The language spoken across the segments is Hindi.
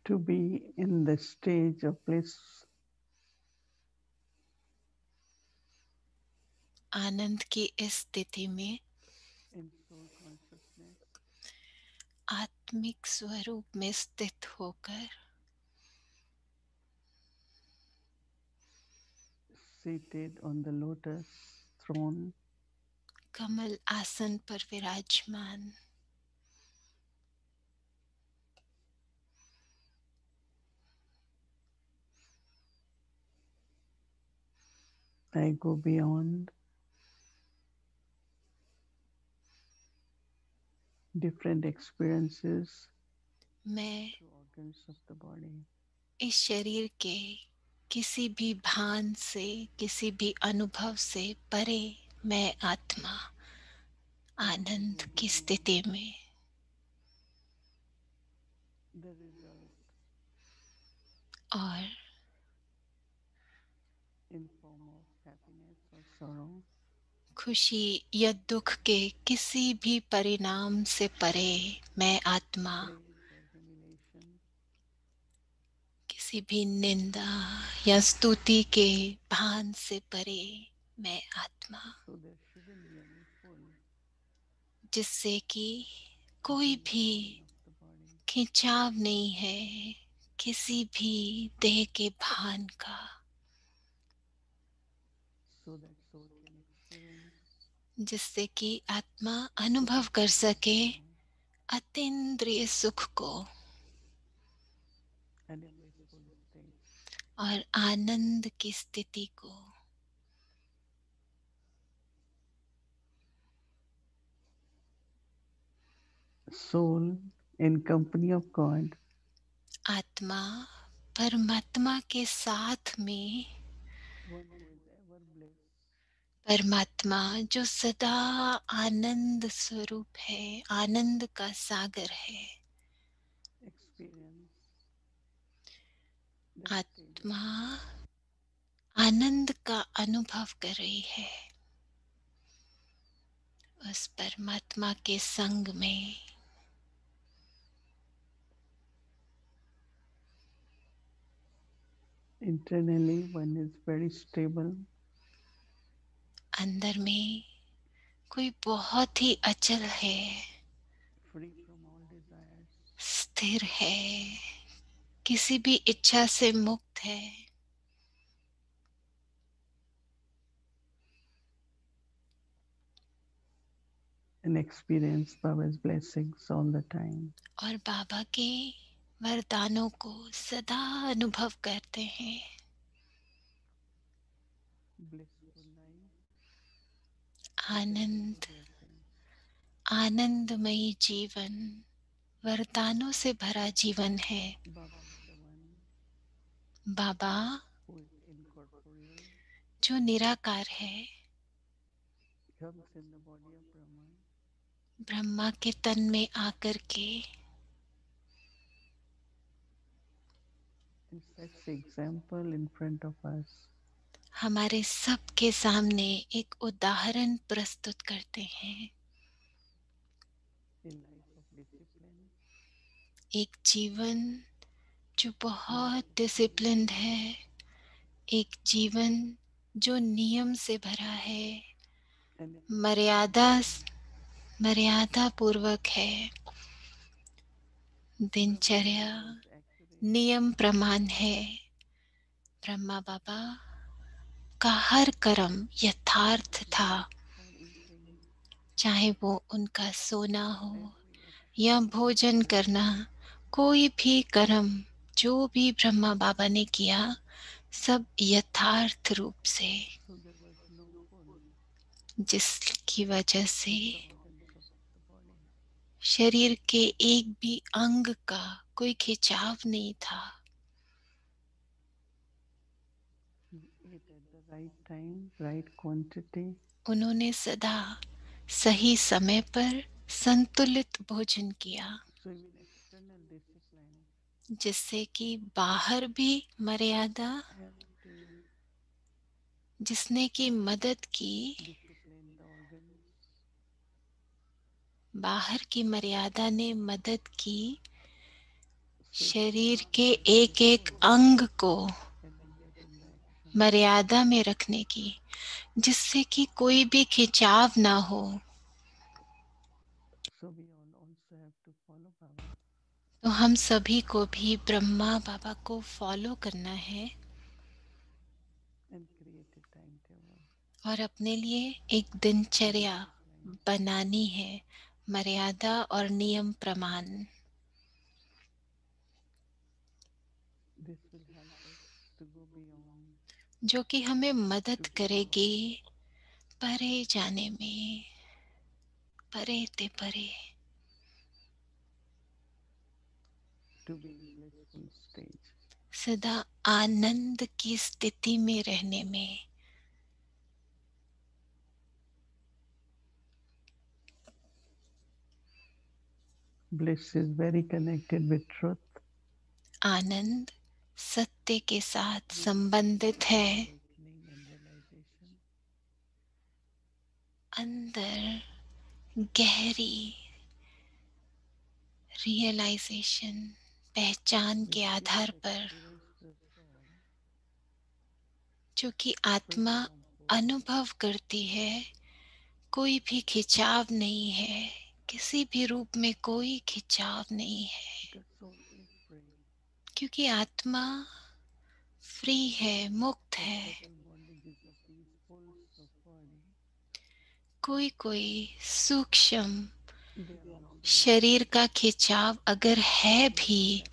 to be in the stage of bliss. आनंद की इस स्थिति में In soul consciousness, आत्मिक स्वरूप में स्थित होकर seated on the lotus throne, कमल आसन पर विराजमान I go beyond different experiences मैं through organs of the body. इस शरीर के किसी भी भान से, किसी भी अनुभव से परे मैं आत्मा आनंद की स्थिति में The result और in form of happiness or sorrow, खुशी या दुख के किसी भी परिणाम से परे मैं आत्मा praise or humiliation, किसी भी निंदा या स्तुति के भान से परे मैं आत्मा, so there shouldn't be any pull, जिससे कि कोई भी dragging of the body. खिंचाव नहीं है किसी भी देह के भान का, So that soul can experience जिससे कि आत्मा अनुभव कर सके joy अतीन्द्रिय सुख को and a blissful state. और आनंद की स्थिति को. Soul in company of God आत्मा परमात्मा के साथ में, one who is ever bliss, परमात्मा जो सदा आनंद स्वरूप है, आनंद का सागर है, experience that state of आत्मा bliss. आनंद का अनुभव कर रही है उस परमात्मा के संग में. Internally, one is very stable, अंदर में कोई बहुत ही अचल है, free from all desires, स्थिर है, किसी भी इच्छा से मुक्त है, and experience Baba's blessings all the time. और बाबा के वरदानों को सदा अनुभव करते हैं. Blissful life, Anand, with blessings. आनंदमयी जीवन वरदानों से भरा जीवन है. Baba is the one Baba who is incorporeal, जो निराकार है, comes in the body of Brahma, Brahma के तन में आकर के and sets the example in front of us. हमारे सबके सामने एक उदाहरण प्रस्तुत करते हैं. A life of discipline, एक जीवन जो बहुत life of डिसिप्लिन्ड obedience, है, एक जीवन जो नियम से भरा है, and a perfect मर्यादा devotion. मर्यादा पूर्वक है, Brahma दिनचर्या Baba was accurate नियम प्रमाण है. ब्रह्मा बाबा का हर कर्म यथार्थ था, or eating, चाहे वो उनका सोना हो every या action was भोजन ythart. करना. कोई भी कर्म जो भी ब्रह्मा बाबा ने किया सब यथार्थ रूप से, So there was no pull जिसकी वजह से of the organs of the body. शरीर के एक भी अंग का कोई खिंचाव नहीं था. He ate at the right time, right quantity, उन्होंने सदा सही समय पर संतुलित भोजन किया, so even external discipline जिससे कि बाहर भी मर्यादा, helped to जिसने की मदद की, discipline the organs, बाहर की मर्यादा ने मदद की शरीर के एक एक अंग को मर्यादा में रखने की, जिससे कि कोई भी खिंचाव ना हो। तो हम सभी को भी ब्रह्मा बाबा को फॉलो करना है और अपने लिए एक दिनचर्या बनानी है, मर्यादा और नियम प्रमाण, जो कि हमें मदद करेगी परे जाने में, परे ते परे, सदा आनंद की स्थिति में रहने में। Bliss is very connected with truth. आनंद सत्य के साथ संबंधित है। अंदर गहरी रियलाइजेशन, पहचान के आधार पर, जो कि आत्मा अनुभव करती है, कोई भी खिंचाव नहीं है, किसी भी रूप में कोई खिंचाव नहीं है, क्योंकि आत्मा फ्री है, मुक्त है। कोई कोई सूक्ष्म शरीर का खिंचाव अगर है भी,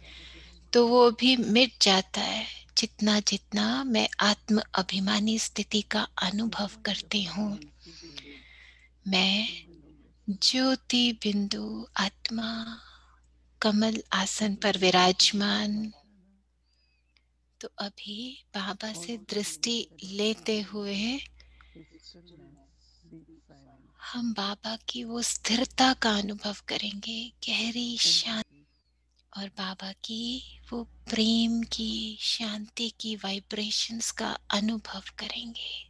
तो वो भी मिट जाता है जितना जितना मैं आत्म अभिमानी स्थिति का अनुभव करती हूँ। मैं ज्योति बिंदु आत्मा कमल आसन पर विराजमान। तो अभी बाबा से दृष्टि लेते हुए हम बाबा की वो स्थिरता का अनुभव करेंगे, गहरी शांति, और बाबा की वो प्रेम की, शांति की वाइब्रेशंस का अनुभव करेंगे।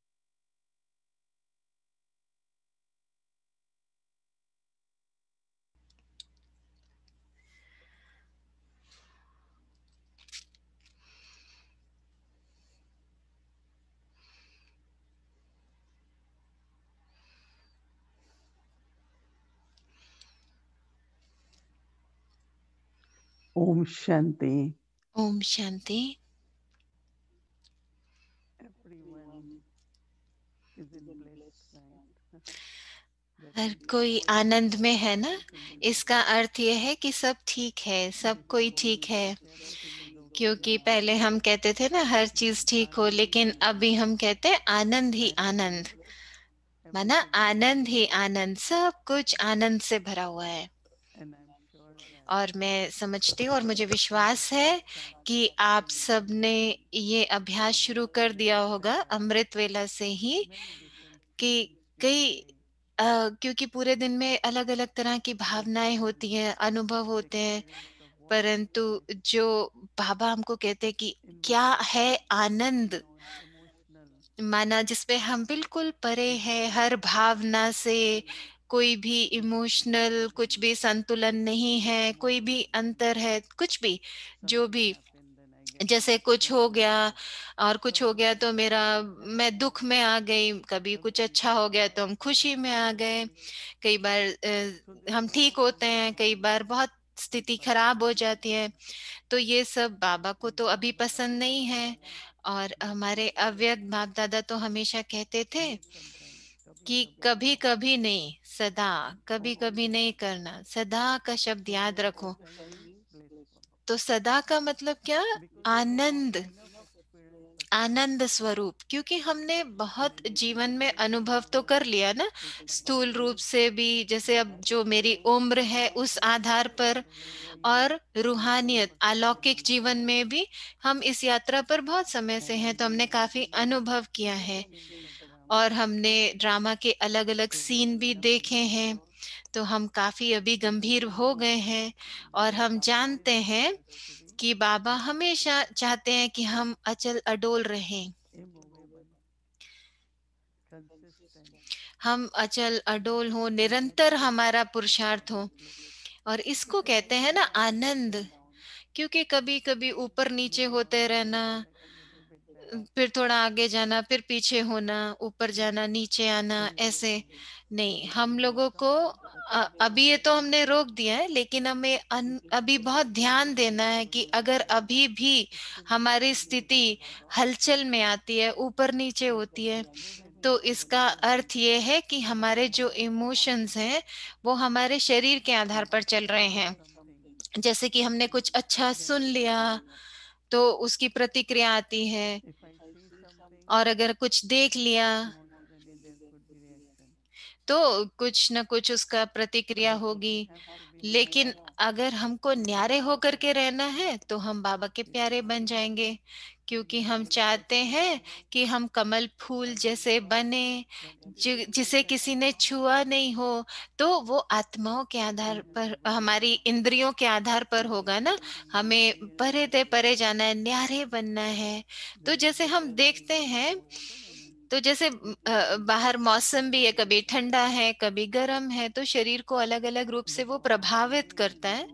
Om Shanti. ओम शांति। हर कोई आनंद में है ना। इसका अर्थ यह है कि सब ठीक है, सब कोई ठीक है। क्योंकि पहले हम कहते थे ना हर चीज ठीक हो, लेकिन अभी हम कहते हैं आनंद ही आनंद, माना आनंद ही आनंद, सब कुछ आनंद से भरा हुआ है। और मैं समझती हूँ और मुझे विश्वास है कि आप सबने ये अभ्यास शुरू कर दिया होगा अमृत वेला से ही, कि कई क्योंकि पूरे दिन में अलग अलग तरह की भावनाएं होती हैं, अनुभव होते हैं, परंतु जो बाबा हमको कहते हैं कि क्या है आनंद, माना जिसपे हम बिल्कुल परे हैं हर भावना से, कोई भी इमोशनल कुछ भी संतुलन नहीं है, कोई भी अंतर है, कुछ भी, जो भी, जैसे कुछ हो गया और कुछ हो गया तो मेरा, मैं दुख में आ गई, कभी कुछ अच्छा हो गया तो हम खुशी में आ गए, कई बार हम ठीक होते हैं, कई बार बहुत स्थिति खराब हो जाती है। तो ये सब बाबा को तो अभी पसंद नहीं है। और हमारे अव्यक्त बाप दादा तो हमेशा कहते थे कि कभी कभी नहीं, सदा, कभी कभी नहीं करना, सदा का शब्द याद रखो। तो सदा का मतलब क्या? आनंद, आनंद स्वरूप। क्योंकि हमने बहुत जीवन में अनुभव तो कर लिया ना, स्थूल रूप से भी, जैसे अब जो मेरी उम्र है उस आधार पर, और रूहानियत अलौकिक जीवन में भी हम इस यात्रा पर बहुत समय से हैं, तो हमने काफी अनुभव किया है और हमने ड्रामा के अलग अलग सीन भी देखे हैं। तो हम काफी अभी गंभीर हो गए हैं और हम जानते हैं कि बाबा हमेशा चाहते हैं कि हम अचल अडोल रहें, हम अचल अडोल हो, निरंतर हमारा पुरुषार्थ हो। और इसको कहते हैं ना आनंद, क्योंकि कभी कभी ऊपर नीचे Little होते on, रहना, like a little bit that. फिर थोड़ा आगे जाना, फिर पीछे होना, ऊपर जाना, नीचे आना, ऐसे नहीं। हम लोगों को अभी ये तो हमने रोक दिया है, लेकिन हमें अभी बहुत ध्यान देना है कि अगर अभी भी हमारी स्थिति हलचल में आती है, ऊपर नीचे होती है, तो इसका अर्थ ये है कि हमारे जो इमोशंस हैं वो हमारे शरीर के आधार पर चल रहे हैं। जैसे कि हमने कुछ अच्छा सुन लिया तो उसकी प्रतिक्रिया आती है, If I see something, और अगर कुछ देख लिया emotionally there could be reaction. तो कुछ न कुछ उसका प्रतिक्रिया But it होगी। has to be लेकिन अगर हमको न्यारे होकर के रहना है तो हम बाबा के प्यारे बन जाएंगे, क्योंकि हम चाहते हैं कि हम कमल फूल जैसे बने, जिसे किसी ने छुआ नहीं हो। तो वो आत्माओं के आधार पर, हमारी इंद्रियों के आधार पर होगा ना। हमें परे ते परे जाना है, न्यारे बनना है। तो जैसे हम देखते हैं, तो जैसे बाहर मौसम भी है, कभी ठंडा है कभी गर्म है, तो शरीर को अलग अलग रूप से वो प्रभावित करता है।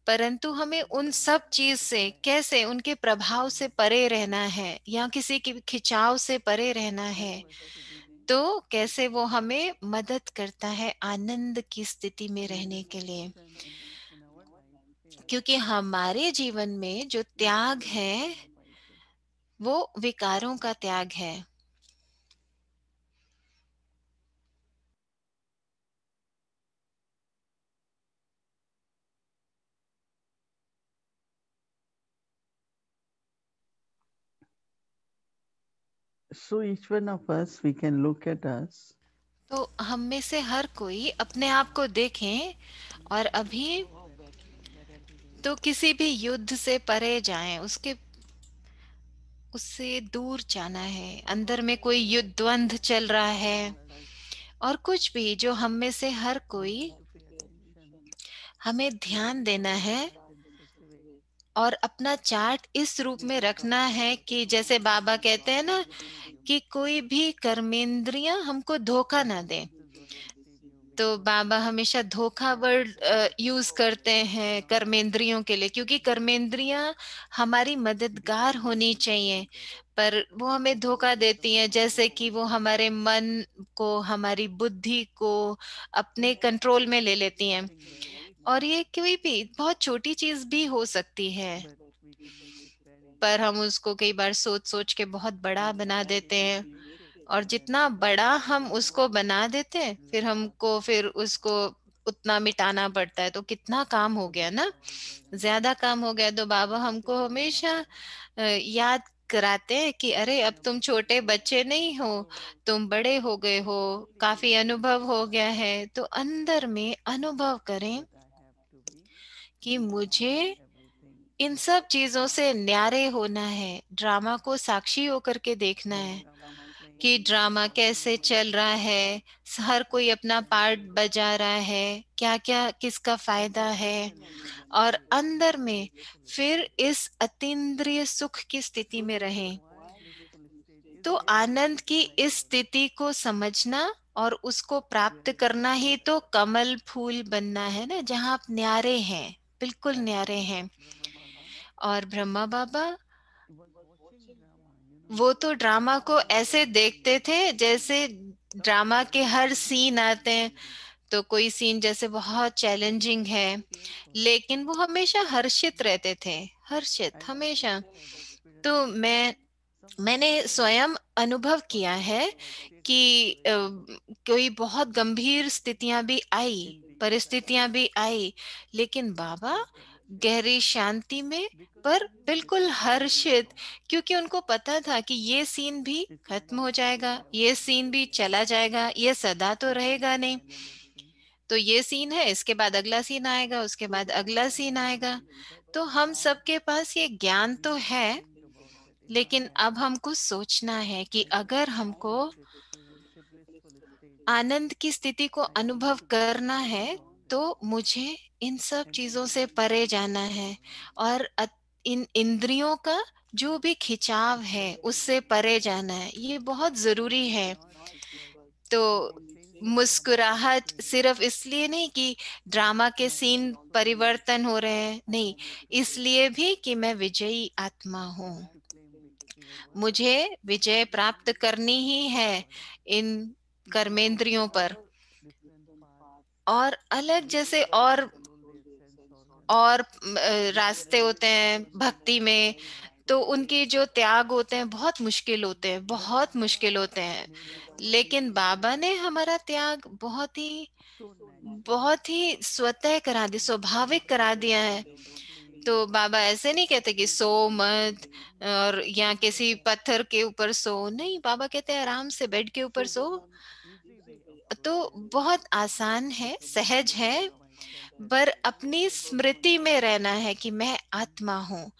परंतु हमें उन सब चीज से कैसे, उनके प्रभाव से परे रहना है या किसी के खिंचाव से परे रहना है। तो कैसे वो हमें मदद करता है आनंद की स्थिति में रहने के लिए। in our life is क्योंकि हमारे जीवन में जो त्याग है वो विकारों का त्याग है। so each one of us we can look at us तो हम में से हर कोई अपने आप को देखें, और अभी तो किसी भी युद्ध से परे जाएं, उससे दूर जाना है। अंदर में कोई युद्ध द्वंद्व चल रहा है और कुछ भी, जो हम में से हर we कोई, have to pay attention हमें ध्यान देना है in such a way और अपना चार्ट इस रूप में रखना है कि जैसे बाबा कहते हैं ना, कि कोई भी कर्मेंद्रियां हमको धोखा ना दे। this is what the stereo तो because बाबा हमेशा धोखा वर्ड यूज करते हैं कर्मेंद्रियों के लिए, क्योंकि कर्मेंद्रियां हमारी मददगार होनी चाहिए, पर वो हमें धोखा देती हैं। जैसे कि वो हमारे मन को, हमारी बुद्धि को अपने कंट्रोल में ले लेती हैं। something very और small ये कोई भी बहुत छोटी चीज भी हो सकती है, but we can make it very पर big हम उसको कई बार सोच सोच के बहुत बड़ा and बना as देते we हैं। make it और then जितना we बड़ा have हम to उसको बना देते हैं, फिर let हमको फिर उसको उतना मिटाना पड़ता है। तो कितना काम हो so गया Baba ना, always guide us ज्यादा काम हो गया। तो बाबा हमको हमेशा याद कराते हैं कि अरे अब तुम छोटे बच्चे नहीं हो, तुम बड़े हो गए हो, काफी अनुभव हो गया है। तो अंदर में अनुभव करें but I have to be कि मुझे everything इन सब चीजों से न्यारे होना है, ड्रामा को साक्षी होकर के देखना how है drama is playing कि ड्रामा कैसे चल रहा है, हर कोई अपना पार्ट बजा रहा है, क्या क्या किसका फायदा है। और अंदर में फिर इस अतीन्द्रिय सुख की स्थिति में रहें। why blissful state is तो because आनंद की like इस स्थिति को समझना और उसको प्राप्त really करना ही तो कमल फूल बनना है ना, जहाँ आप न्यारे हैं, बिल्कुल न्यारे हैं। Brahma Baba और ब्रह्मा बाबा, was watching drama वो तो ड्रामा को ऐसे like देखते थे जैसे ड्रामा sometimes के it हर will be सीन very आते हैं। challenging तो कोई सीन जैसे बहुत चैलेंजिंग है, careful लेकिन वो हमेशा हर्षित रहते थे, हर्षित I हमेशा। have तो experienced मैंने sometimes स्वयं अनुभव किया whatever है like state of कि situation कोई बहुत गंभीर स्थितियां भी आई, in the inside परिस्थितियां भी आई, लेकिन बाबा but गहरी शांति में, because पर they knew that बिल्कुल this will be हर्षित, क्योंकि उनको पता था कि ये सीन भी this will खत्म not हो be जाएगा, ये forever सीन भी चला जाएगा, ये सदा तो this will रहेगा be नहीं। challenging तो ये सीन है, इसके बाद अगला सीन आएगा, उसके so बाद we अगला have सीन the आएगा। knowledge but तो हम now सबके पास ये ज्ञान we तो have to है, think about that if I लेकिन have अब हमको सोचना है कि I want अगर to हमको experience a blissful state आनंद की स्थिति को I need अनुभव to करना think है, about that तो मुझे इन सब and चीजों this से is परे very जाना है। important और इन इंद्रियों का जो भी खिंचाव है उससे परे जाना है, ये बहुत we जरूरी है। cannot because तो we can change मुस्कुराहट सिर्फ इसलिए नहीं कि ड्रामा के सीन परिवर्तन हो रहे हैं, नहीं, इसलिए भी कि मैं विजयी आत्मा हूँ, मुझे विजय प्राप्त करनी ही है इन कर्मेंद्रियों पर। और अलग जैसे और रास्ते होते हैं भक्ति में, तो उनके जो त्याग होते हैं बहुत मुश्किल होते हैं, बहुत मुश्किल होते हैं, लेकिन बाबा ने हमारा त्याग बहुत ही स्वतः करा दिया, स्वाभाविक करा दिया है। तो बाबा ऐसे नहीं कहते कि सो मत, और या किसी पत्थर के ऊपर सो, नहीं, बाबा कहते हैं आराम से बेड के ऊपर सो। तो बहुत आसान है, सहज है, पर अपनी स्मृति में रहना है कि मैं आत्मा हूँ,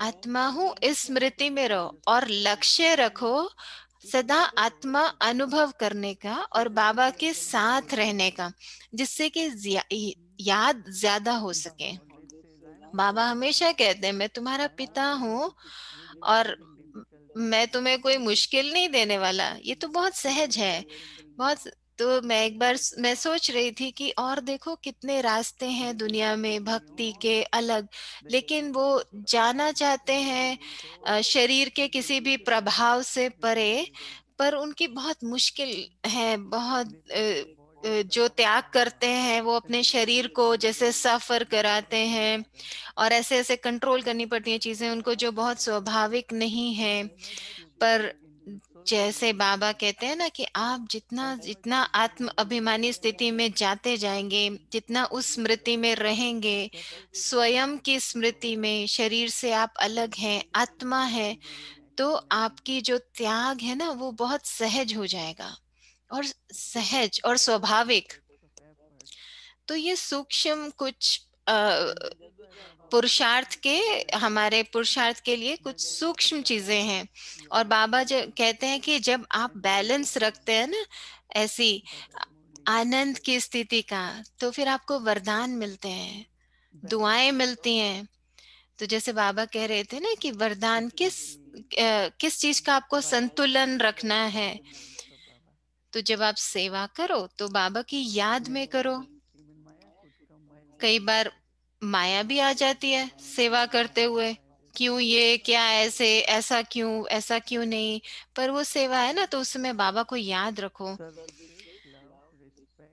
आत्मा हूँ, इस स्मृति में रहो और लक्ष्य रखो सदा आत्मा अनुभव करने का और बाबा के साथ रहने का, जिससे कि याद ज्यादा हो सके। बाबा हमेशा कहते हैं मैं तुम्हारा पिता हूँ और मैं तुम्हें कोई मुश्किल नहीं देने वाला, ये तो बहुत सहज है, बहुत। तो मैं एक बार मैं सोच रही थी कि और देखो कितने रास्ते हैं दुनिया में भक्ति के अलग, लेकिन वो जाना चाहते हैं शरीर के किसी भी प्रभाव से परे, पर उनकी बहुत मुश्किल है, बहुत जो त्याग करते हैं वो अपने शरीर को जैसे सफर कराते हैं, और ऐसे ऐसे कंट्रोल करनी पड़ती हैं चीजें उनको जो बहुत स्वाभाविक नहीं है। पर जैसे बाबा कहते हैं ना कि आप जितना जितना आत्म अभिमानी स्थिति में जाते जाएंगे, जितना उस स्मृति में रहेंगे, स्वयं की स्मृति में, शरीर से आप अलग हैं, आत्मा है, तो आपकी जो त्याग है ना वो बहुत सहज हो जाएगा, और सहज और स्वाभाविक। तो ये सूक्ष्म कुछ पुरुषार्थ के, हमारे पुरुषार्थ के लिए कुछ सूक्ष्म चीजें हैं। और बाबा जो कहते हैं कि जब आप बैलेंस रखते हैं ना ऐसी आनंद की स्थिति का, तो फिर आपको वरदान मिलते हैं, दुआएं मिलती हैं। तो जैसे बाबा कह रहे थे ना कि वरदान किस चीज का आपको संतुलन रखना है, तो जब आप सेवा करो तो बाबा की याद में करो। कई बार माया भी आ जाती है सेवा करते हुए, क्यों ये, क्या ऐसे, ऐसा क्यों नहीं, पर वो सेवा है ना, तो उसमें बाबा को याद रखो।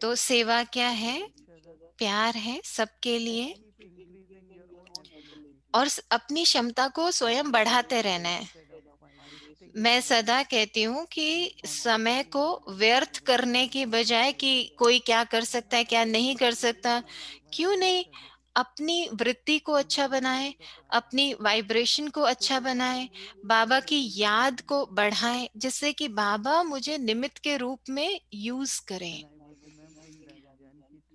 तो सेवा क्या है? प्यार है सबके लिए, और अपनी क्षमता को स्वयं बढ़ाते रहना है। मैं सदा कहती हूँ कि समय को व्यर्थ करने की बजाय कि कोई क्या कर सकता है क्या नहीं कर सकता, क्यों नहीं अपनी वृत्ति को अच्छा बनाए, अपनी वाइब्रेशन को अच्छा बनाए, बाबा की याद को बढ़ाएं, जिससे कि बाबा मुझे निमित्त के रूप में यूज करें।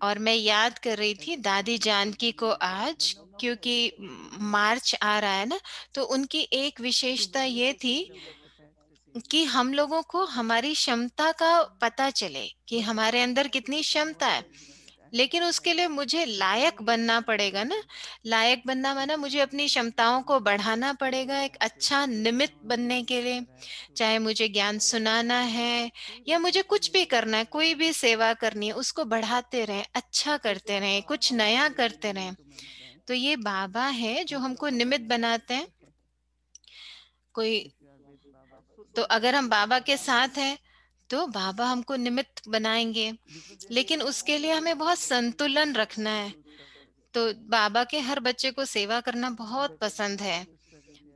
और मैं याद कर रही थी दादी जानकी को आज, क्योंकि मार्च आ रहा है ना, तो उनकी एक विशेषता ये थी कि हम लोगों को हमारी क्षमता का पता चले कि हमारे अंदर कितनी क्षमता है, लेकिन उसके लिए मुझे लायक बनना पड़ेगा ना। लायक बनना माना मुझे अपनी क्षमताओं को बढ़ाना पड़ेगा एक अच्छा निमित्त बनने के लिए। चाहे मुझे ज्ञान सुनाना है या मुझे कुछ भी करना है, कोई भी सेवा करनी है, उसको बढ़ाते रहें, अच्छा करते रहें, कुछ नया करते रहें। तो ये बाबा है जो हमको निमित्त बनाते हैं। कोई, तो अगर हम बाबा के साथ हैं तो बाबा हमको निमित्त बनाएंगे, लेकिन उसके लिए हमें बहुत संतुलन रखना है। तो बाबा के हर बच्चे को सेवा करना बहुत पसंद है,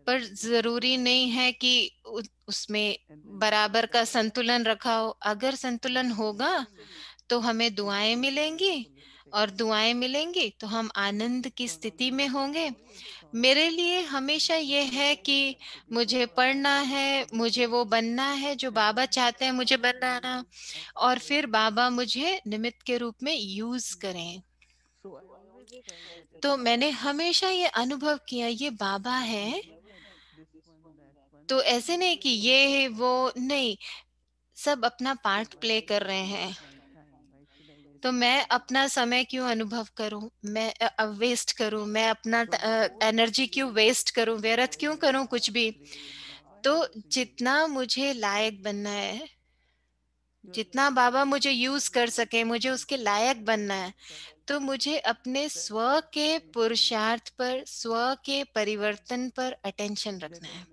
पर जरूरी नहीं है कि उसमें बराबर का संतुलन रखा हो। अगर संतुलन होगा तो हमें दुआएं मिलेंगी, और दुआएं मिलेंगी तो हम आनंद की स्थिति में होंगे। मेरे लिए हमेशा ये है कि मुझे पढ़ना है, मुझे वो बनना है जो बाबा चाहते हैं मुझे बनाना, और फिर बाबा मुझे निमित्त के रूप में यूज करें। तो मैंने हमेशा ये अनुभव किया, ये बाबा है, तो ऐसे नहीं कि ये है वो नहीं, सब अपना पार्ट प्ले कर रहे हैं। तो मैं अपना समय क्यों अनुभव करूं, मैं वेस्ट करूं, मैं अपना एनर्जी क्यों वेस्ट करूं, व्यर्थ क्यों करूं कुछ भी। तो जितना मुझे लायक बनना है जितना बाबा मुझे यूज कर सके, मुझे उसके लायक बनना है। तो मुझे अपने स्व के पुरुषार्थ पर, स्व के परिवर्तन पर अटेंशन रखना है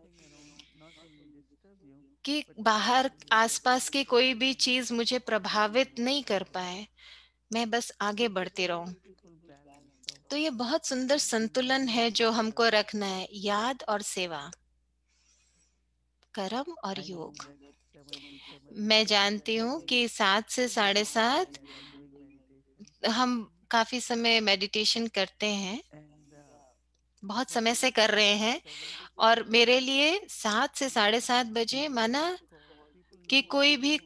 कि बाहर आसपास की कोई भी चीज मुझे प्रभावित नहीं कर पाए, मैं बस आगे बढ़ती रहूं। तो ये बहुत सुंदर संतुलन है जो हमको रखना है, याद और सेवा, कर्म और योग। मैं जानती हूँ कि 7 से 7:30 हम काफी समय मेडिटेशन करते हैं, बहुत समय से कर रहे हैं। और मेरे लिए 7 से 7:30 बजे माना कि कोई भी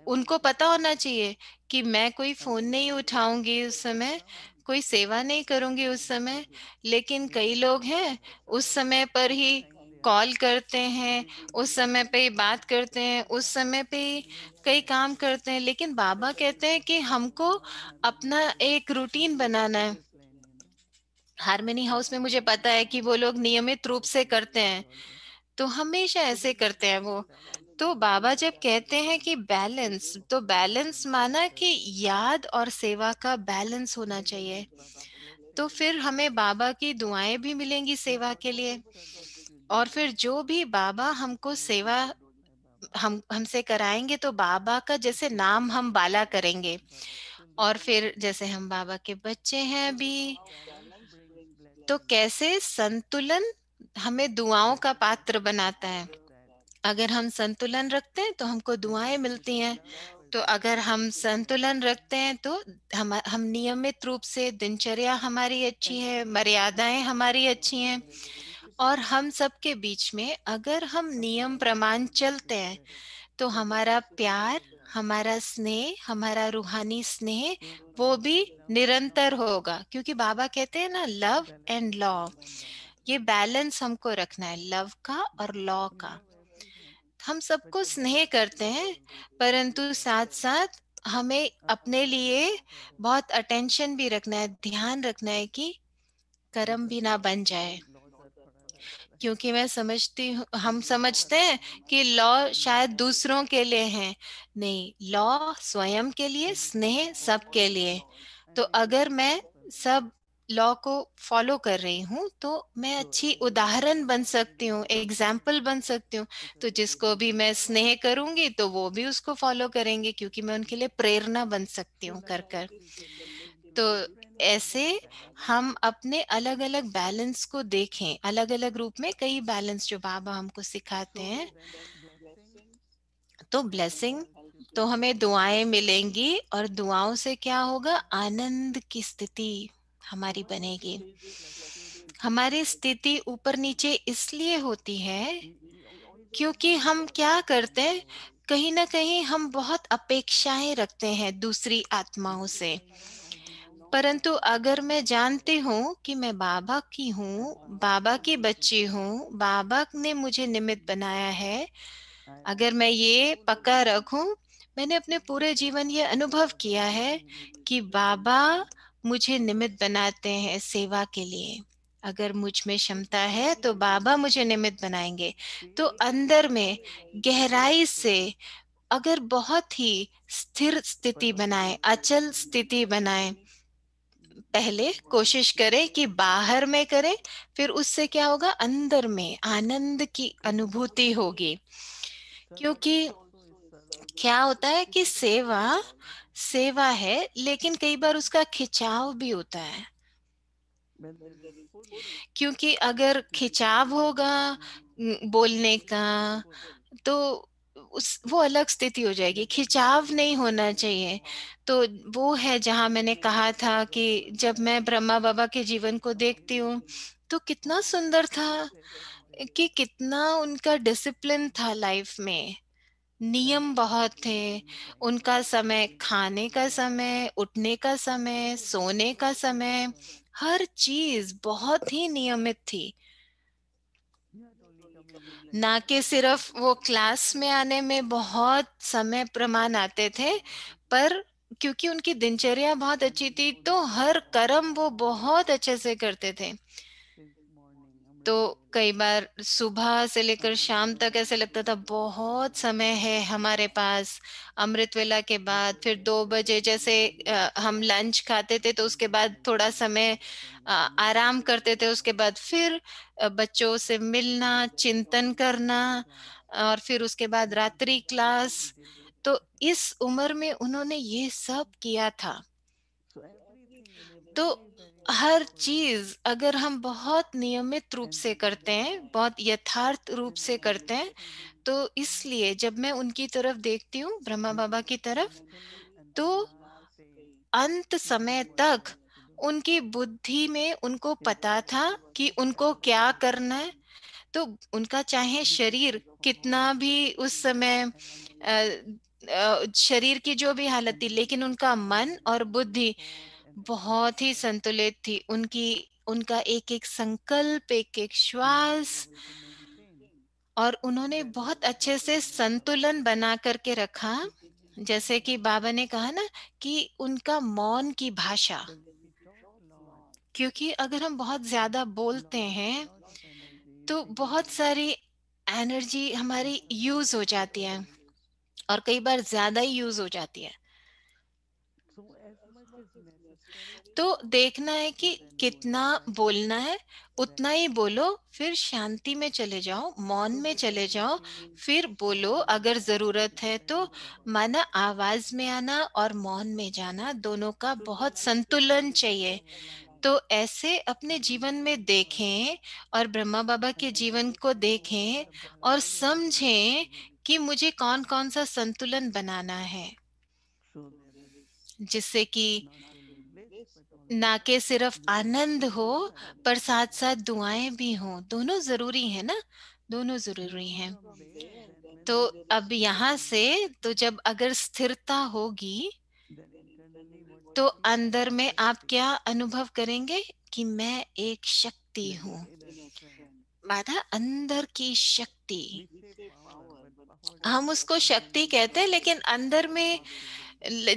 उनको पता होना चाहिए कि मैं कोई फोन नहीं उठाऊंगी उस समय, कोई सेवा नहीं करूंगी उस समय। लेकिन कई लोग हैं उस समय पर ही कॉल करते हैं, उस समय पे ही बात करते हैं, उस समय पे ही कई काम करते हैं। लेकिन बाबा कहते हैं कि हमको अपना एक रूटीन बनाना है। हारमनी हाउस में मुझे पता है कि वो लोग नियमित रूप से करते हैं, तो हमेशा ऐसे करते हैं वो। तो बाबा जब कहते हैं कि बैलेंस, तो बैलेंस माना कि याद और सेवा का बैलेंस होना चाहिए। तो फिर हमें बाबा की दुआएं भी मिलेंगी सेवा के लिए। और फिर जो भी बाबा हमको सेवा हमसे कराएंगे, तो बाबा का जैसे नाम हम बाला करेंगे। और फिर जैसे हम बाबा के बच्चे हैं अभी, तो कैसे संतुलन हमें दुआओं का पात्र बनाता है। अगर हम संतुलन रखते हैं तो हमको दुआएं मिलती हैं। तो अगर हम संतुलन रखते हैं तो हम नियमित रूप से, दिनचर्या हमारी अच्छी है, मर्यादाएं हमारी अच्छी हैं। और हम सबके बीच में अगर हम नियम प्रमाण चलते हैं, तो हमारा प्यार, हमारा स्नेह, हमारा रूहानी स्नेह वो भी निरंतर होगा। क्योंकि बाबा कहते हैं ना, लव एंड लॉ, ये बैलेंस हमको रखना है, लव का और लॉ का। हम सबको स्नेह करते हैं, परंतु साथ साथ हमें अपने लिए बहुत अटेंशन भी रखना है, ध्यान रखना है कि कर्म भी ना बन जाए। क्योंकि मैं समझती हूँ, हम समझते हैं कि लॉ शायद दूसरों के लिए है। नहीं, लॉ स्वयं के लिए, स्नेह सबके लिए। तो अगर मैं सब लॉ को फॉलो कर रही हूँ, तो मैं अच्छी उदाहरण बन सकती हूँ, एग्जाम्पल बन सकती हूँ। तो जिसको भी मैं स्नेह करूंगी तो वो भी उसको फॉलो करेंगे, क्योंकि मैं उनके लिए प्रेरणा बन सकती हूँ कर कर। तो ऐसे हम अपने अलग अलग बैलेंस को देखें, अलग अलग रूप में कई बैलेंस जो बाबा हमको सिखाते हैं। तो ब्लेसिंग, तो हमें दुआएं मिलेंगी, और दुआओं से क्या होगा, आनंद की स्थिति हमारी बनेगी। हमारी स्थिति ऊपर नीचे इसलिए होती है क्योंकि हम क्या करते हैं, कहीं ना कहीं हम बहुत अपेक्षाएं रखते हैं दूसरी आत्माओं से। परंतु अगर मैं जानती हूँ कि मैं बाबा की हूँ, बाबा की बच्ची हूँ, बाबा ने मुझे निमित्त बनाया है, अगर मैं ये पक्का रखूं, मैंने अपने पूरे जीवन ये अनुभव किया है कि बाबा मुझे निमित्त बनाते हैं सेवा के लिए। अगर मुझ में क्षमता है तो बाबा मुझे निमित्त बनाएंगे। तो अंदर में गहराई से अगर बहुत ही स्थिर स्थिति बनाए, अचल स्थिति बनाए, पहले कोशिश करें कि बाहर में करें, फिर उससे क्या होगा, अंदर में आनंद की अनुभूति होगी। क्योंकि क्या होता है कि सेवा सेवा है, लेकिन कई बार उसका खिंचाव भी होता है। क्योंकि अगर खिंचाव होगा बोलने का, तो उस वो अलग स्थिति हो जाएगी, खिंचाव नहीं होना चाहिए। तो वो है जहां मैंने कहा था कि जब मैं ब्रह्मा बाबा के जीवन को देखती हूँ, तो कितना सुंदर था, कि कितना उनका डिसिप्लिन था लाइफ में, नियम बहुत थे। उनका समय, खाने का समय, उठने का समय, सोने का समय, हर चीज बहुत ही नियमित थी। ना कि सिर्फ वो क्लास में आने में बहुत समय प्रमाण आते थे, पर क्योंकि उनकी दिनचर्या बहुत अच्छी थी, तो हर कर्म वो बहुत अच्छे से करते थे। तो कई बार सुबह से लेकर शाम तक ऐसे लगता था बहुत समय है हमारे पास। अमृत वेला के बाद फिर 2 बजे जैसे हम लंच खाते थे, तो उसके बाद थोड़ा समय आराम करते थे, उसके बाद फिर बच्चों से मिलना, चिंतन करना, और फिर उसके बाद रात्रि क्लास। तो इस उम्र में उन्होंने ये सब किया था। तो हर चीज अगर हम बहुत नियमित रूप से करते हैं, बहुत यथार्थ रूप से करते हैं, तो इसलिए जब मैं उनकी तरफ देखती हूँ, ब्रह्मा बाबा की तरफ, तो अंत समय तक उनकी बुद्धि में उनको पता था कि उनको क्या करना है। तो उनका चाहे शरीर कितना भी उस समय शरीर की जो भी हालत थी, लेकिन उनका मन और बुद्धि बहुत ही संतुलित थी। उनकी उनका एक एक संकल्प, एक एक श्वास, और उन्होंने बहुत अच्छे से संतुलन बना करके रखा। जैसे कि बाबा ने कहा ना कि उनका मौन की भाषा, क्योंकि अगर हम बहुत ज्यादा बोलते हैं तो बहुत सारी एनर्जी हमारी यूज हो जाती है, और कई बार ज्यादा ही यूज हो जाती है। तो देखना है कि कितना बोलना है, उतना ही बोलो, फिर शांति में चले जाओ, मौन में चले जाओ, फिर बोलो अगर जरूरत है तो। माना आवाज में आना और मौन में जाना, दोनों का बहुत संतुलन चाहिए। तो ऐसे अपने जीवन में देखें, और ब्रह्मा बाबा के जीवन को देखें, और समझें कि मुझे कौन कौन सा संतुलन बनाना है, जिससे कि ना के सिर्फ आनंद हो, पर साथ साथ दुआएं भी हों। दोनों जरूरी है ना, दोनों जरूरी हैं। तो अब यहाँ से, तो जब अगर स्थिरता होगी, तो अंदर में आप क्या अनुभव करेंगे कि मैं एक शक्ति हूँ। माना अंदर की शक्ति, हम उसको शक्ति कहते हैं, लेकिन अंदर में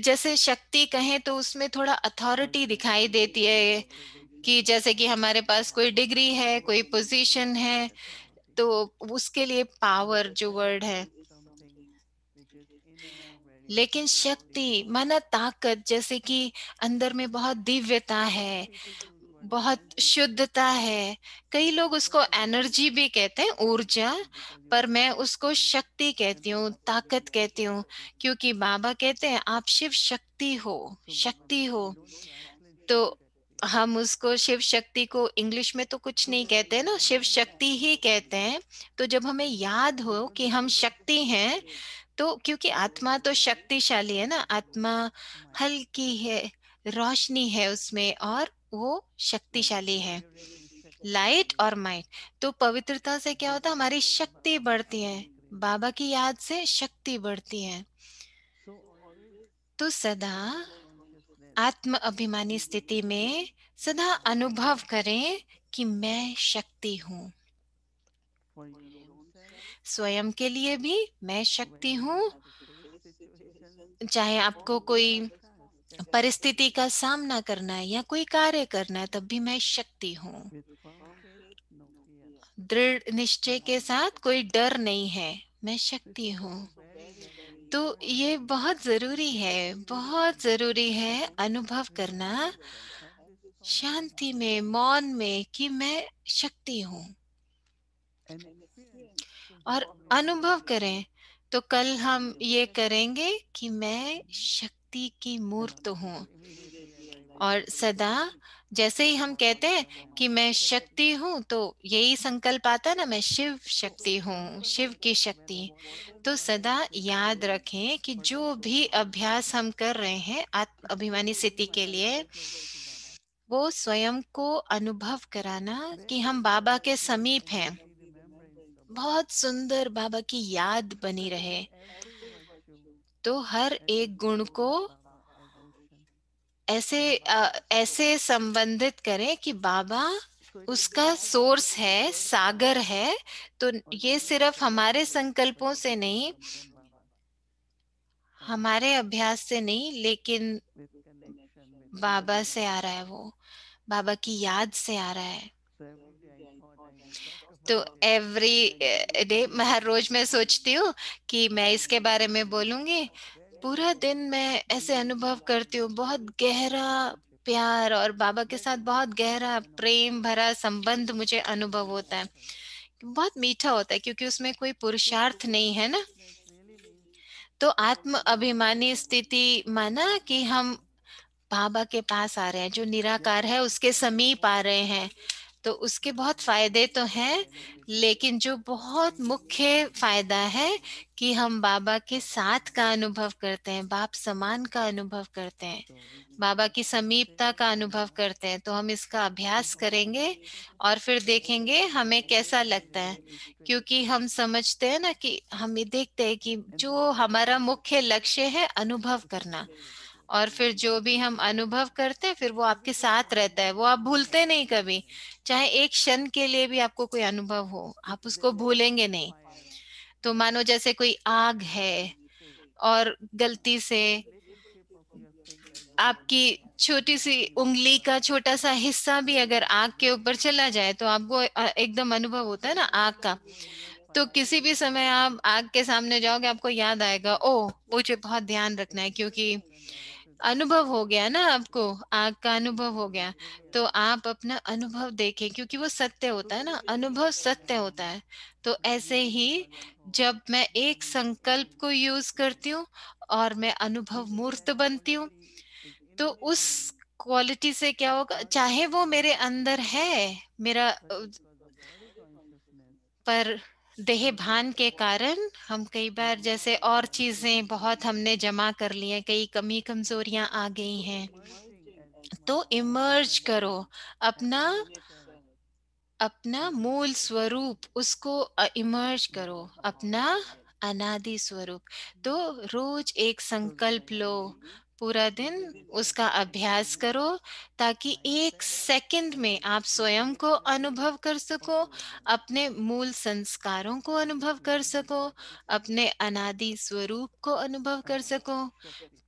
जैसे शक्ति कहें तो उसमें थोड़ा अथॉरिटी दिखाई देती है, कि जैसे कि हमारे पास कोई डिग्री है, कोई पोजीशन है, तो उसके लिए पावर जो वर्ड है। लेकिन शक्ति माना ताकत, जैसे कि अंदर में बहुत दिव्यता है, बहुत शुद्धता है। कई लोग उसको एनर्जी भी कहते हैं, ऊर्जा, पर मैं उसको शक्ति कहती हूँ, ताकत कहती हूँ। क्योंकि बाबा कहते हैं आप शिव शक्ति हो, शक्ति हो। तो हम उसको शिव शक्ति को इंग्लिश में तो कुछ नहीं कहते ना, शिव शक्ति ही कहते हैं। तो जब हमें याद हो कि हम शक्ति हैं, तो क्योंकि आत्मा तो शक्तिशाली है ना, आत्मा हल्की है, रोशनी है उसमें, और वो शक्तिशाली है, लाइट और माइट। तो पवित्रता से क्या होता है, हमारी शक्ति बढ़ती है, बाबा की याद से शक्ति बढ़ती है। तो सदा आत्म अभिमानी स्थिति में सदा अनुभव करें कि मैं शक्ति हूँ। स्वयं के लिए भी मैं शक्ति हूँ। चाहे आपको कोई परिस्थिति का सामना करना है या कोई कार्य करना है, तब भी मैं शक्ति हूँ। दृढ़ निश्चय के साथ कोई डर नहीं है, मैं शक्ति हूँ। तो ये बहुत जरूरी है, बहुत जरूरी है अनुभव करना शांति में, मौन में, कि मैं शक्ति हूँ। और अनुभव करें, तो कल हम ये करेंगे कि मैं शक्ति की मूर्त हूँ। और सदा जैसे ही हम कहते हैं कि मैं शक्ति हूँ, तो यही संकल्प आता है ना, मैं शिव शक्ति हूँ, शिव की शक्ति। तो सदा याद रखें कि जो भी अभ्यास हम कर रहे हैं आत्म अभिमानी स्थिति के लिए, वो स्वयं को अनुभव कराना कि हम बाबा के समीप हैं। बहुत सुंदर बाबा की याद बनी रहे। तो हर एक गुण को ऐसे संबंधित करें कि बाबा उसका सोर्स है, सागर है। तो ये सिर्फ हमारे संकल्पों से नहीं, हमारे अभ्यास से नहीं, लेकिन बाबा से आ रहा है, वो बाबा की याद से आ रहा है। तो एवरी डे मैं हर रोज मैं सोचती हूँ कि मैं इसके बारे में बोलूंगी। पूरा दिन मैं ऐसे अनुभव करती हूँ, बहुत गहरा प्यार और बाबा के साथ बहुत गहरा प्रेम भरा संबंध मुझे अनुभव होता है। बहुत मीठा होता है क्योंकि उसमें कोई पुरुषार्थ नहीं है ना। तो आत्म अभिमानी स्थिति माना कि हम बाबा के पास आ रहे हैं, जो निराकार है उसके समीप आ रहे हैं। तो उसके बहुत फायदे तो हैं, लेकिन जो बहुत मुख्य फायदा है कि हम बाबा के साथ का अनुभव करते हैं, बाप समान का अनुभव करते हैं, बाबा की समीपता का अनुभव करते हैं। तो हम इसका अभ्यास करेंगे और फिर देखेंगे हमें कैसा लगता है। क्योंकि हम समझते हैं ना कि हम ये देखते हैं कि जो हमारा मुख्य लक्ष्य है अनुभव करना, और फिर जो भी हम अनुभव करते हैं फिर वो आपके साथ रहता है, वो आप भूलते नहीं कभी। चाहे एक क्षण के लिए भी आपको कोई अनुभव हो, आप उसको भूलेंगे नहीं। तो मानो जैसे कोई आग है और गलती से आपकी छोटी सी उंगली का छोटा सा हिस्सा भी अगर आग के ऊपर चला जाए तो आपको एकदम अनुभव होता है ना आग का। तो किसी भी समय आप आग के सामने जाओगे आपको याद आएगा, ओ मुझे बहुत ध्यान रखना है, क्योंकि अनुभव हो गया ना, आपको आग का अनुभव हो गया। तो आप अपना अनुभव देखें क्योंकि वो सत्य होता है ना, अनुभव सत्य होता है। तो ऐसे ही जब मैं एक संकल्प को यूज करती हूँ और मैं अनुभव मूर्त बनती हूँ, तो उस क्वालिटी से क्या होगा, चाहे वो मेरे अंदर है मेरा पर देह भान के कारण हम कई बार जैसे और चीजें बहुत हमने जमा कर ली हैं, कई कमी कमजोरियां आ गई हैं। तो इमर्ज करो अपना अपना मूल स्वरूप, उसको इमर्ज करो, अपना अनादि स्वरूप। तो रोज एक संकल्प लो, पूरा दिन उसका अभ्यास करो, ताकि एक सेकंड में आप स्वयं को अनुभव कर सको, अपने मूल संस्कारों को अनुभव कर सको, अपने अनादि स्वरूप को अनुभव कर सको।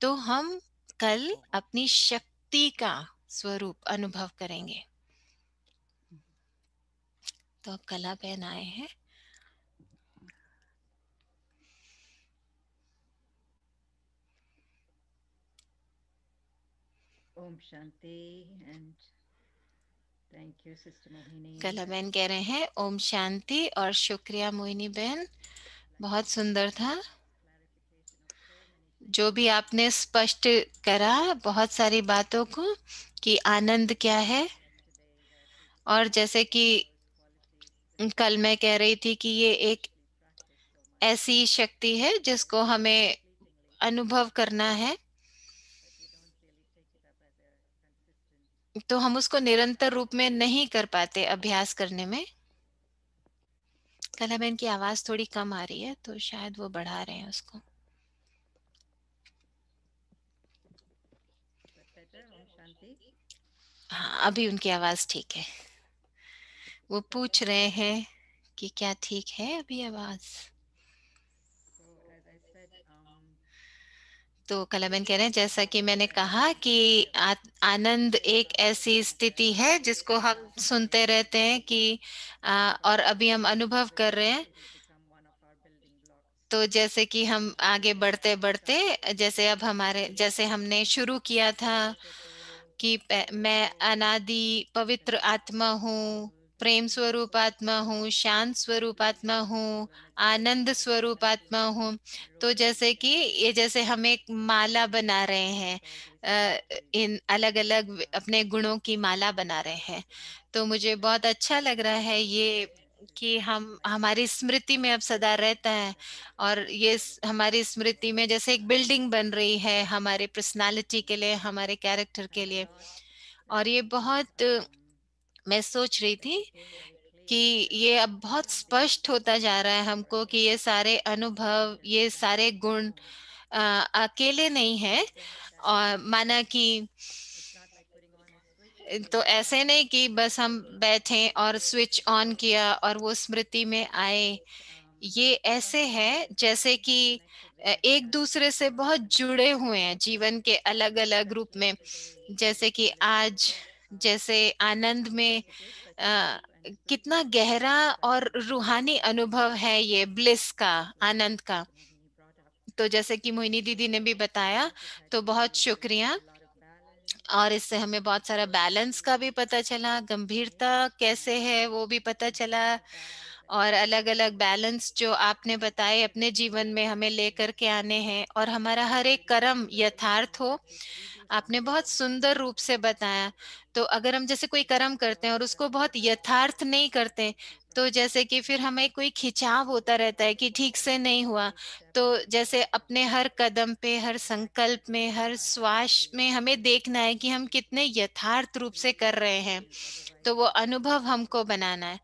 तो हम कल अपनी शक्ति का स्वरूप अनुभव करेंगे। तो अब कला बहन आए हैं। Om Shanti and thank you, Sister Mohini. कला बहन कह रहे हैं ओम शांति और शुक्रिया मोहिनी बहन, बहुत सुंदर था जो भी आपने स्पष्ट करा बहुत सारी बातों को, कि आनंद क्या है। और जैसे कि कल मैं कह रही थी कि ये एक ऐसी शक्ति है जिसको हमें अनुभव करना है, तो हम उसको निरंतर रूप में नहीं कर पाते अभ्यास करने में। कला बहन की आवाज थोड़ी कम आ रही है तो शायद वो बढ़ा रहे हैं उसको। Better, Om Shanti. हाँ, अभी उनकी आवाज ठीक है। वो पूछ रहे हैं कि क्या ठीक है अभी आवाज। So as I said, तो कलाबेन कह रहे हैं जैसा कि मैंने कहा कि आनंद एक ऐसी स्थिति है जिसको हम सुनते रहते हैं कि और अभी हम अनुभव कर रहे हैं। it will become one of our building blocks. तो जैसे कि हम आगे बढ़ते बढ़ते, जैसे अब हमारे जैसे हमने शुरू किया था कि मैं अनादि पवित्र आत्मा हूँ, प्रेम स्वरूप आत्मा हूँ, शांत स्वरूप आत्मा हूँ, आनंद स्वरूप आत्मा हूँ। तो जैसे कि ये जैसे हम एक माला बना रहे हैं, इन अलग अलग अपने गुणों की माला बना रहे हैं। तो मुझे बहुत अच्छा लग रहा है ये कि हम हमारी स्मृति में अब सदा रहता है। और ये हमारी स्मृति में जैसे एक बिल्डिंग बन रही है हमारे पर्सनालिटी के लिए, हमारे कैरेक्टर के लिए। और ये बहुत मैं सोच रही थी कि ये अब बहुत स्पष्ट होता जा रहा है हमको कि ये सारे अनुभव, ये सारे गुण अकेले नहीं है। और माना कि तो ऐसे नहीं कि बस हम बैठे और स्विच ऑन किया और वो स्मृति में आए। ये ऐसे है जैसे कि एक दूसरे से बहुत जुड़े हुए हैं जीवन के अलग अलग रूप में। जैसे कि आज जैसे आनंद में कितना गहरा और रूहानी अनुभव है ये ब्लिस का, आनंद का। तो जैसे कि मोहिनी दीदी ने भी बताया, तो बहुत शुक्रिया। और इससे हमें बहुत सारा बैलेंस का भी पता चला, गंभीरता कैसे है वो भी पता चला, और अलग अलग बैलेंस जो आपने बताए अपने जीवन में हमें लेकर के आने हैं, और हमारा हर एक कर्म यथार्थ हो। आपने बहुत सुंदर रूप से बताया। तो अगर हम जैसे कोई कर्म करते हैं और उसको बहुत यथार्थ नहीं करते, तो जैसे कि फिर हमें कोई खिंचाव होता रहता है कि ठीक से नहीं हुआ। तो जैसे अपने हर कदम पे, हर संकल्प में, हर श्वास में हमें देखना है कि हम कितने यथार्थ रूप से कर रहे हैं। तो वो अनुभव हमको बनाना है।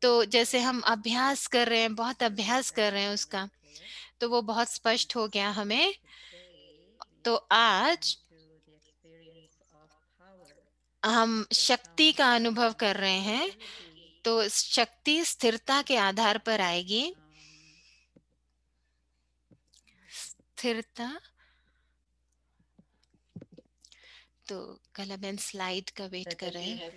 तो जैसे हम अभ्यास कर रहे हैं, बहुत अभ्यास कर रहे हैं उसका, तो वो बहुत स्पष्ट हो गया हमें। तो आज हम शक्ति का अनुभव कर रहे हैं। तो शक्ति स्थिरता के आधार पर आएगी। स्थिरता। तो कलाबेन स्लाइड का वेट कर रहे हैं।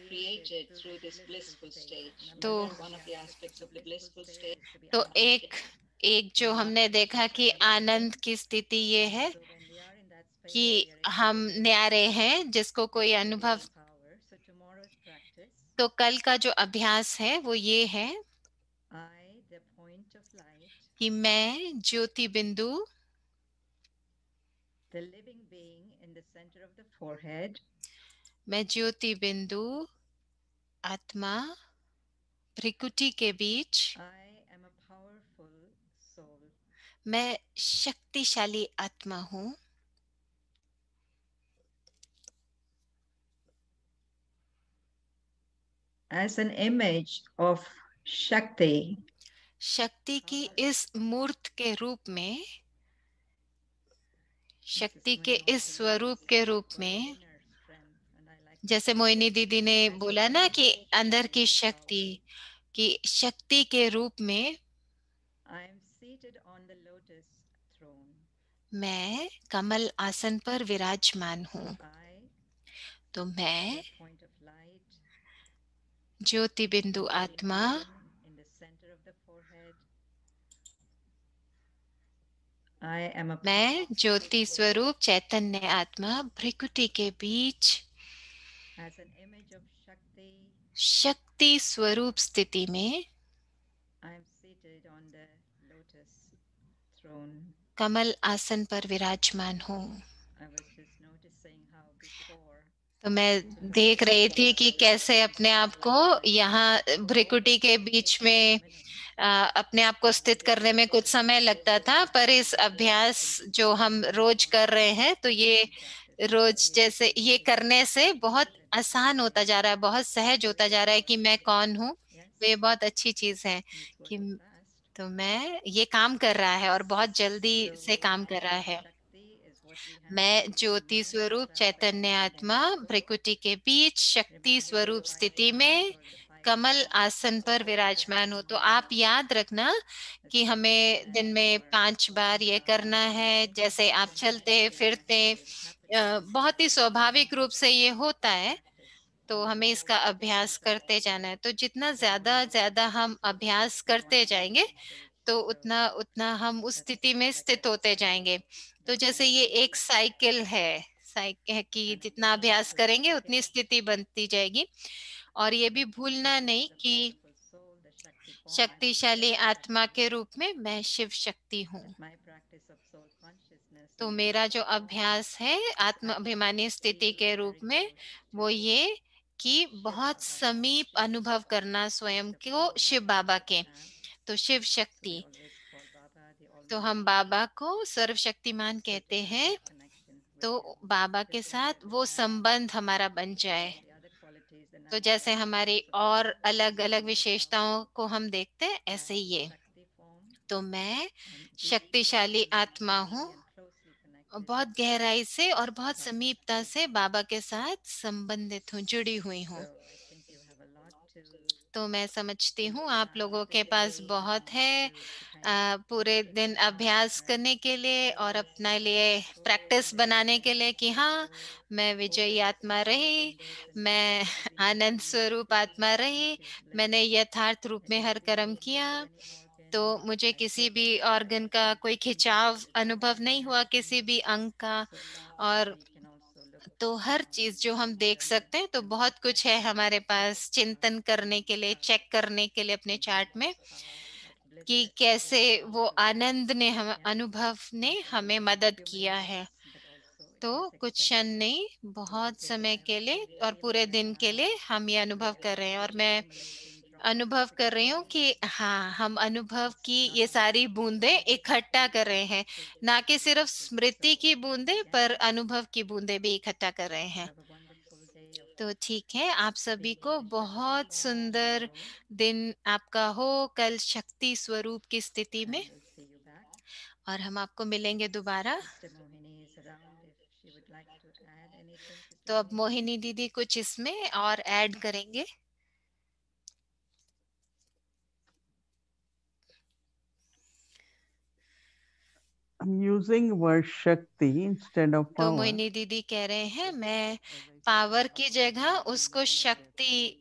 तो एक एक जो हमने देखा कि आनंद की स्थिति ये है कि हम न्यारे हैं, जिसको कोई अनुभव। तो कल का जो अभ्यास है वो ये है कि मैं ज्योति बिंदु, मैं ज्योति बिंदु आत्मा भ्रिकुटी के बीच, मैं शक्तिशाली आत्मा हूं। As an image of Shakti, शक्ति की इस मूर्त के रूप में, शक्ति के इस स्वरूप के रूप में, जैसे मोहिनी दीदी ने बोला ना कि अंदर की शक्ति, कि शक्ति के रूप में मैं कमल आसन पर विराजमान हूँ। तो मैं ज्योति बिंदु आत्मा, मैं ज्योति स्वरूप चैतन्य आत्मा भ्रिकुटी के बीच शक्ति स्वरूप स्थिति में कमल आसन पर विराजमान हूँ। तो मैं देख रही थी कि कैसे अपने आप को यहाँ भ्रिकुटी के बीच में अपने आप को स्थित करने में कुछ समय लगता था, पर इस अभ्यास जो हम रोज कर रहे हैं, तो ये रोज जैसे ये करने से बहुत आसान होता जा रहा है, बहुत सहज होता जा रहा है कि मैं कौन हूँ। तो ये बहुत अच्छी चीज है कि तो मैं ये काम कर रहा है और बहुत जल्दी से काम कर रहा है। मैं ज्योति स्वरूप चैतन्य आत्मा भ्रिकुटी के बीच शक्ति स्वरूप स्थिति में कमल आसन पर विराजमान हो। तो आप याद रखना कि हमें दिन में 5 बार ये करना है। जैसे आप चलते फिरते बहुत ही स्वाभाविक रूप से ये होता है, तो हमें इसका अभ्यास करते जाना है। तो जितना ज्यादा ज्यादा हम अभ्यास करते जाएंगे, तो उतना उतना हम उस स्थिति में स्थित होते जाएंगे। तो जैसे ये एक साइकिल है, साइकिल कि जितना अभ्यास करेंगे उतनी स्थिति बनती जाएगी। और ये भी भूलना नहीं कि शक्तिशाली आत्मा के रूप में मैं शिव शक्ति हूँ। तो मेरा जो अभ्यास है आत्म अभिमानी स्थिति के रूप में, वो ये कि बहुत समीप अनुभव करना स्वयं को शिव बाबा के। तो शिव शक्ति, तो हम बाबा को सर्वशक्तिमान कहते हैं। तो बाबा के साथ वो संबंध हमारा बन जाए। तो जैसे हमारी और अलग अलग विशेषताओं को हम देखते हैं, ऐसे ही ये। तो मैं शक्तिशाली आत्मा हूँ, बहुत गहराई से और बहुत समीपता से बाबा के साथ संबंधित हूँ, जुड़ी हुई हूँ। तो मैं समझती हूँ आप लोगों के पास बहुत है पूरे दिन अभ्यास करने के लिए और अपने लिए प्रैक्टिस बनाने के लिए कि हाँ मैं विजयी आत्मा रही, मैं आनंद स्वरूप आत्मा रही, मैंने यथार्थ रूप में हर कर्म किया, तो मुझे किसी भी ऑर्गन का कोई खिंचाव अनुभव नहीं हुआ, किसी भी अंग का। और तो हर चीज जो हम देख सकते हैं, तो बहुत कुछ है हमारे पास चिंतन करने के लिए, चेक करने के लिए अपने चार्ट में कि कैसे वो आनंद ने हम अनुभव ने हमें मदद किया है। तो कुछ क्षण नहीं, बहुत समय के लिए और पूरे दिन के लिए हम ये अनुभव कर रहे हैं। और मैं अनुभव कर रही हूँ कि हाँ, हम अनुभव की ये सारी बूंदें इकट्ठा कर रहे हैं, ना कि सिर्फ स्मृति की बूंदें, पर अनुभव की बूंदें भी इकट्ठा कर रहे हैं। तो ठीक है, आप सभी को बहुत सुंदर दिन आपका हो कल शक्ति स्वरूप की स्थिति में, और हम आपको मिलेंगे दोबारा। तो अब मोहिनी दीदी कुछ इसमें और ऐड करेंगे। I'm using word Shakti instead of तो power. मोहिनी दीदी कह रहे हैं मैं पावर की जगह उसको शक्ति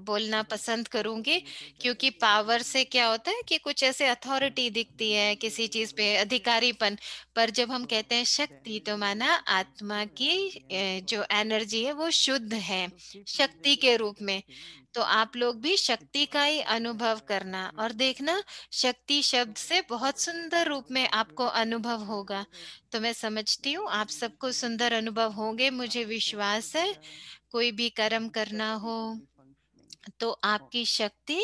बोलना पसंद करूंगी, क्योंकि पावर से क्या होता है कि कुछ ऐसे अथॉरिटी दिखती है, किसी चीज पे अधिकारीपन, पर जब हम कहते हैं शक्ति तो माना आत्मा की जो एनर्जी है वो शुद्ध है शक्ति के रूप में। तो आप लोग भी शक्ति का ही अनुभव करना और देखना, शक्ति शब्द से बहुत सुंदर रूप में आपको अनुभव होगा। तो मैं समझती हूँ आप सबको सुंदर अनुभव होंगे, मुझे विश्वास है। कोई भी कर्म करना हो तो आपकी शक्ति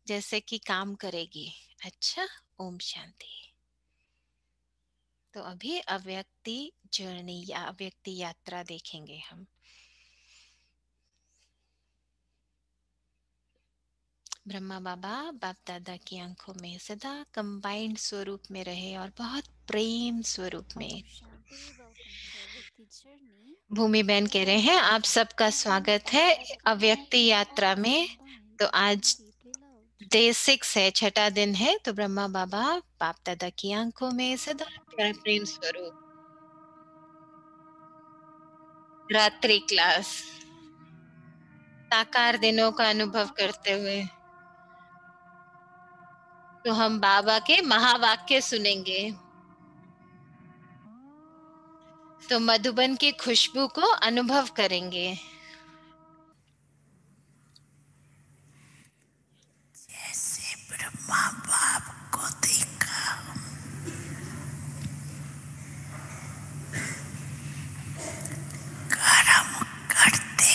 जैसे कि काम करेगी। अच्छा, ओम शांति। तो अभी अव्यक्ति जर्नी या अव्यक्ति यात्रा देखेंगे हम। ब्रह्मा बाबा बाप दादा की आंखों में सदा कंबाइंड स्वरूप में रहे और बहुत प्रेम स्वरूप में। भूमि बहन कह रहे हैं आप सबका स्वागत है अव्यक्ति यात्रा में। तो आज डे 6 है, छठा दिन है। तो ब्रह्मा बाबा बाप दादा की आंखों में सदा प्रेम स्वरूप। रात्रि क्लास साकार दिनों का अनुभव करते हुए तो हम बाबा के महावाक्य सुनेंगे। तो मधुबन की खुशबू को अनुभव करेंगे। जैसे ब्रह्मा बाप को देखा, कर्म करते,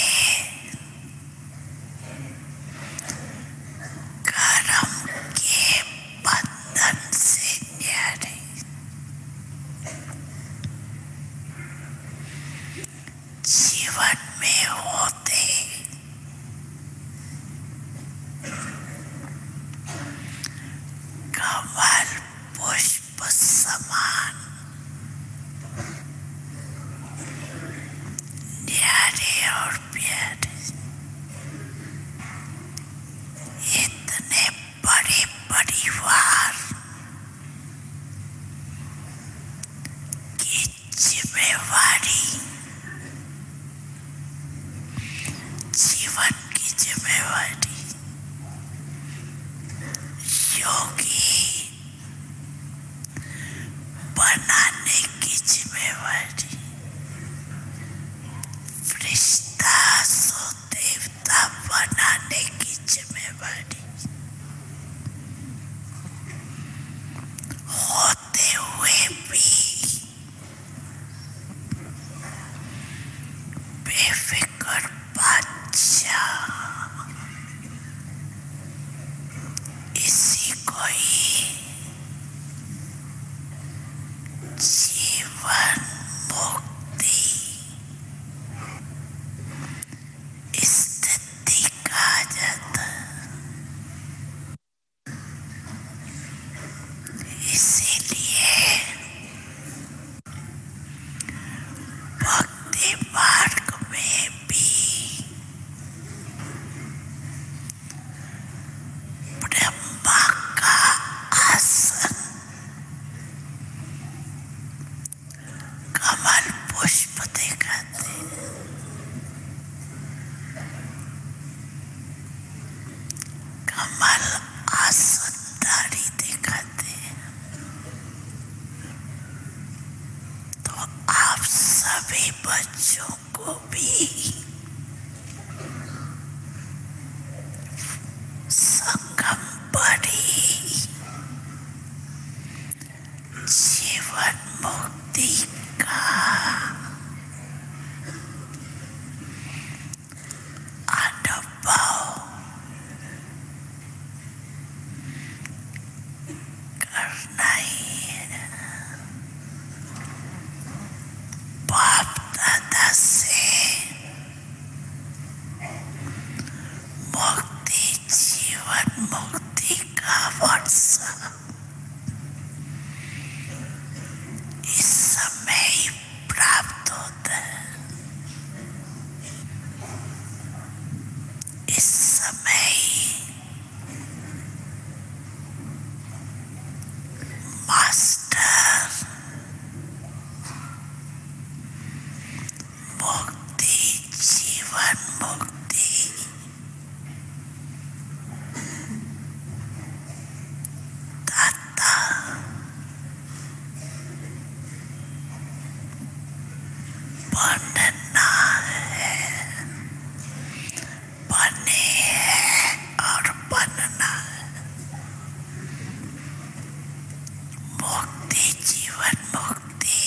कर्म के बंधन से न्यारे, जीवन में होते कमल आसनदारी दिखाते हैं, तो आप सभी बच्चों को भी संगम परी जीवन मुक्ति का अनुभव करना ही है। बाप दादा से मुक्ति, जीवन मुक्ति का वर्षा इस समय ही प्राप्त होता है। इस समय ही मास्टर मुक्ति, जीवन मुक्ति दाता बनना है, बने हैं और बनना है। मुक्ति, जीवन मुक्ति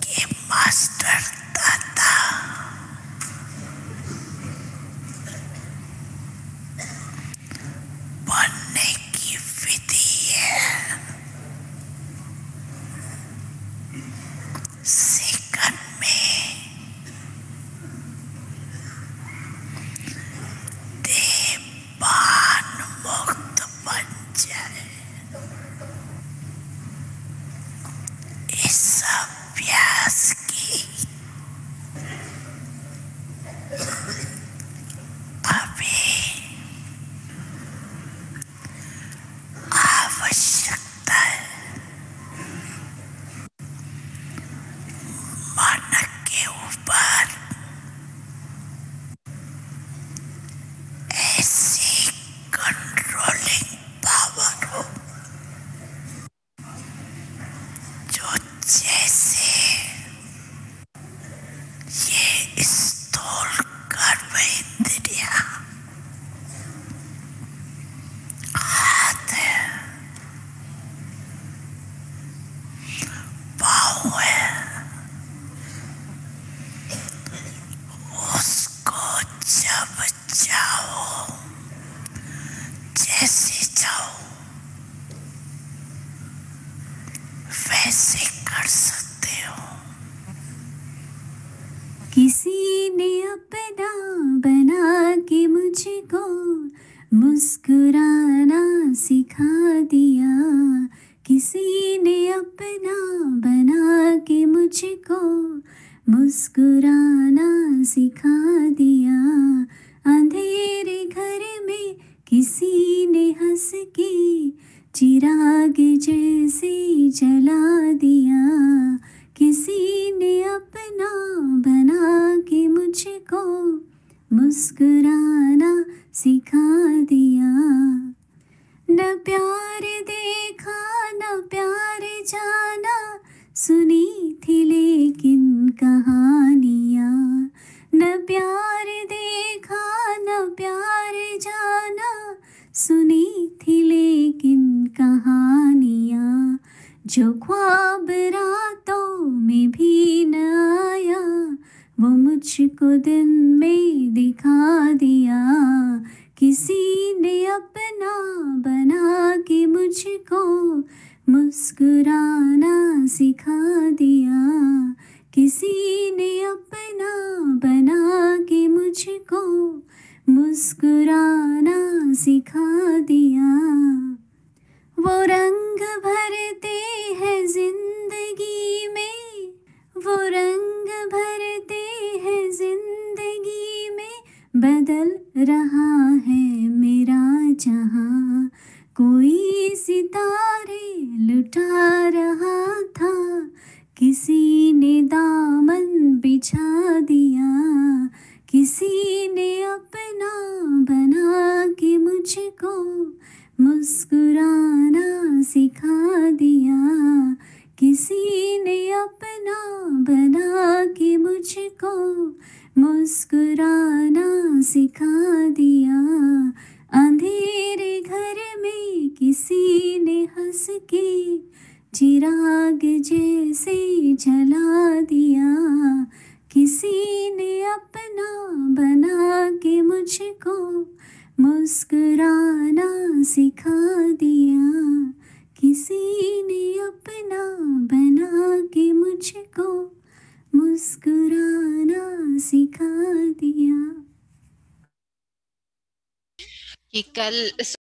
के मास्टर दाता बनने की विधि है। सेकंड में देहपान मुक्त बन जाए। इस अभ्यास की अभी आवश्यकता है। मन के ऊपर ऐसी कंट्रोलिंग पावर हो जो जैसे ये स्थूल कर्म इंद्रिया हाथ है, पाँव है, उसको जब चाहो जैसे चाहो वैसे कर सकते हो। किसी ने अपना बना के मुझको मुस्कुराना सिखा दिया। किसी ने अपना बना के मुझको मुस्कुराना सिखा दिया। अंधेरे घर में किसी ने हंस के चिराग जैसे जला दिया। किसी ने अपना बना के मुझको मुस्कुराना सिखा दिया। न प्यार देखा न प्यार जाना, सुनी थी लेकिन कहानियाँ। न प्यार देखा न प्यार जाना, सुनी थी लेकिन कहानियाँ। जो ख्वाब रातों में भी न आया, वो मुझको दिन में दिखा दिया। किसी ने अपना बना के मुझको मुस्कुराना सिखा दिया। किसी ने अपना बना के मुझको मुस्कुराना सिखा दिया। वो रंग भरते हैं जिंदगी में, वो रंग भरते हैं जिंदगी में। बदल रहा है मेरा जहां, कोई सितारे लुटा रहा था, किसी ने दामन बिछा दिया। किसी ने अपना जला दिया, किसी ने अपना बना के मुझको मुस्कुराना सिखा दिया, किसी ने अपना बना के मुझको मुस्कुराना सिखा दिया। कि कल